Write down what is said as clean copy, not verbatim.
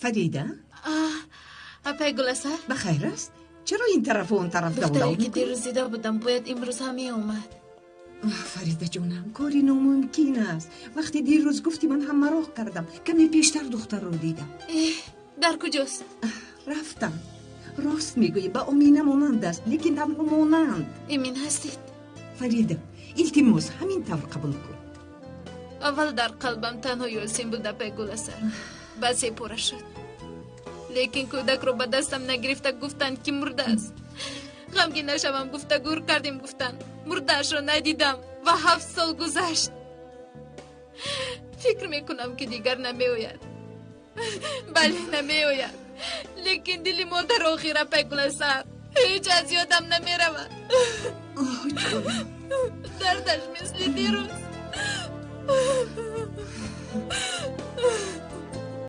فریده؟ اپای گلسر بخیر است؟ چرا این طرف و اون طرف دولو دختری که میکنی؟ دیروز دیده بودم باید امروز هم اومد. فریده جونم کاری ناممکن است. وقتی دیروز گفتی من هم مراق کردم، کمی پیشتر دختر رو دیدم. در کجاست؟ رفتم. راست میگویی، با امینه مانند است، لیکن تنها مانند. امین هستید؟ فریده التماس همین طور قبول کن. اول در قلبم تنها یاسین بود اپای گلسر، بس پره شد. لیکن کودک رو به دستم نگرفته گفتند که مرده است. غمگین نشوم گفتگو کردیم، گفتن مرده‌اش رو ندیدم و 7 سال گذشت. فکر میکنم که دیگر نمیآید. بله نمیآید، لیکن دلی مادر آخر اپای گلسر هیچ از یادم نمیرود. دردش مثل دیروز.